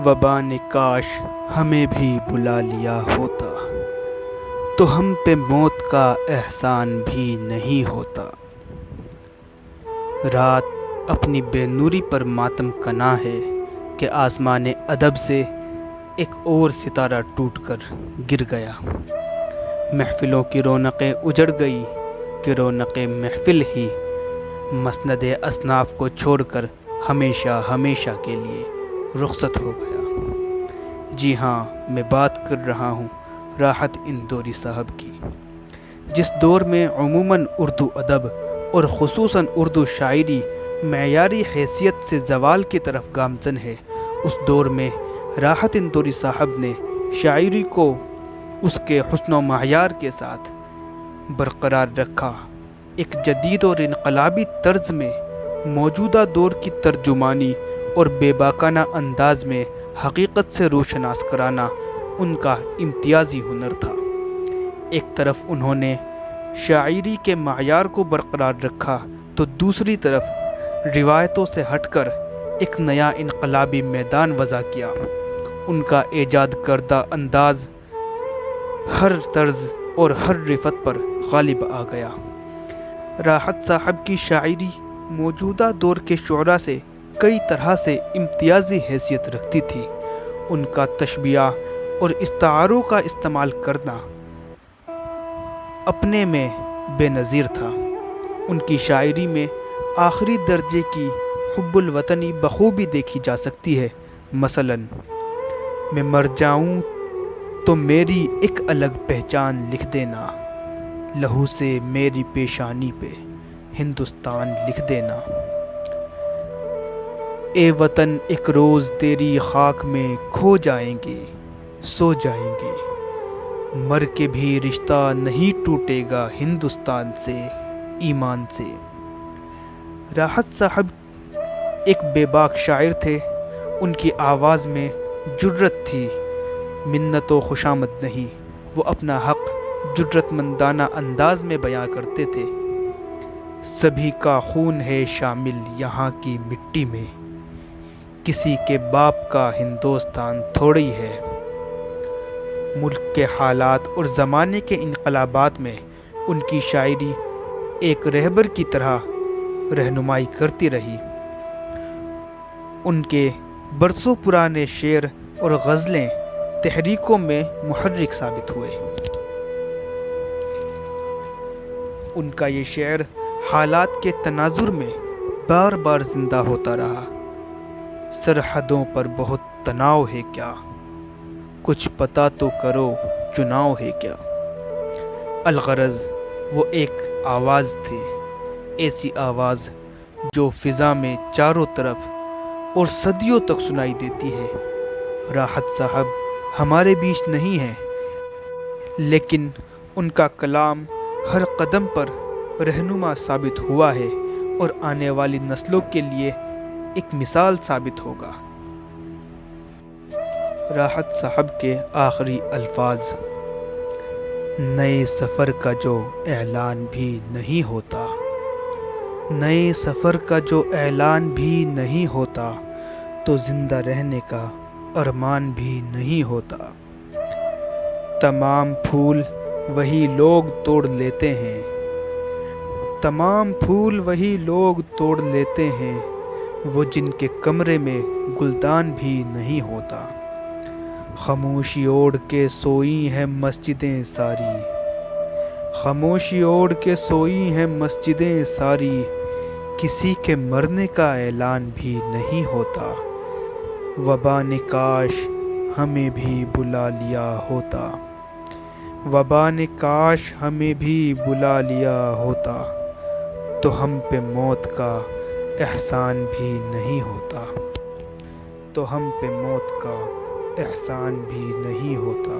وبا نے کاش ہمیں بھی بلا لیا ہوتا تو ہم پہ موت کا احسان بھی نہیں ہوتا۔ رات اپنی بے نوری پر ماتم کنا ہے کہ آسمان ادب سے ایک اور ستارہ ٹوٹ کر گر گیا۔ محفلوں کی رونقیں اجڑ گئی کہ رونق محفل ہی مسند اصناف کو چھوڑ کر ہمیشہ ہمیشہ کے لیے رخصت ہو گیا۔ جی ہاں، میں بات کر رہا ہوں راحت اندوری صاحب کی۔ جس دور میں عموماً اردو ادب اور خصوصاً اردو شاعری معیاری حیثیت سے زوال کی طرف گامزن ہے، اس دور میں راحت اندوری صاحب نے شاعری کو اس کے حسن و معیار کے ساتھ برقرار رکھا۔ ایک جدید اور انقلابی طرز میں موجودہ دور کی ترجمانی اور بے باکانہ انداز میں حقیقت سے روشناس کرانا ان کا امتیازی ہنر تھا۔ ایک طرف انہوں نے شاعری کے معیار کو برقرار رکھا تو دوسری طرف روایتوں سے ہٹ کر ایک نیا انقلابی میدان وضع کیا۔ ان کا ایجاد کردہ انداز ہر طرز اور ہر رفت پر غالب آ گیا۔ راحت صاحب کی شاعری موجودہ دور کے شعراء سے کئی طرح سے امتیازی حیثیت رکھتی تھی۔ ان کا تشبیہ اور استعاروں کا استعمال کرنا اپنے میں بے نظیر تھا۔ ان کی شاعری میں آخری درجے کی حب الوطنی بخوبی دیکھی جا سکتی ہے۔ مثلاً میں مر جاؤں تو میری ایک الگ پہچان لکھ دینا، لہو سے میری پیشانی پہ ہندوستان لکھ دینا۔ اے وطن ایک روز تیری خاک میں کھو جائیں گے، سو جائیں گے، مر کے بھی رشتہ نہیں ٹوٹے گا ہندوستان سے، ایمان سے۔ راحت صاحب ایک بے باک شاعر تھے۔ ان کی آواز میں جرأت تھی، منت و خوشامد نہیں۔ وہ اپنا حق جرأت مندانہ انداز میں بیان کرتے تھے۔ سبھی کا خون ہے شامل یہاں کی مٹی میں، کسی کے باپ کا ہندوستان تھوڑی ہے۔ ملک کے حالات اور زمانے کے انقلابات میں ان کی شاعری ایک رہبر کی طرح رہنمائی کرتی رہی۔ ان کے برسوں پرانے شعر اور غزلیں تحریکوں میں محرک ثابت ہوئے۔ ان کا یہ شعر حالات کے تناظر میں بار بار زندہ ہوتا رہا۔ سرحدوں پر بہت تناؤ ہے کیا، کچھ پتہ تو کرو چناؤ ہے کیا۔ الغرض وہ ایک آواز تھی، ایسی آواز جو فضا میں چاروں طرف اور صدیوں تک سنائی دیتی ہے۔ راحت صاحب ہمارے بیچ نہیں ہیں، لیکن ان کا کلام ہر قدم پر رہنما ثابت ہوا ہے اور آنے والی نسلوں کے لیے ایک مثال ثابت ہوگا۔ راحت صاحب کے آخری الفاظ: نئے سفر کا جو اعلان بھی نہیں ہوتا، نئے سفر کا جو اعلان بھی نہیں ہوتا تو زندہ رہنے کا ارمان بھی نہیں ہوتا۔ تمام پھول وہی لوگ توڑ لیتے ہیں، تمام پھول وہی لوگ توڑ لیتے ہیں، وہ جن کے کمرے میں گلدان بھی نہیں ہوتا۔ خاموشی اوڑھ کے سوئی ہیں مسجدیں ساری، خاموشی اوڑھ کے سوئی ہیں مسجدیں ساری، کسی کے مرنے کا اعلان بھی نہیں ہوتا۔ وبا نے کاش ہمیں بھی بلا لیا ہوتا، وبا نے کاش ہمیں بھی بلا لیا ہوتا تو ہم پہ موت کا احسان بھی نہیں ہوتا، تو ہم پہ موت کا احسان بھی نہیں ہوتا۔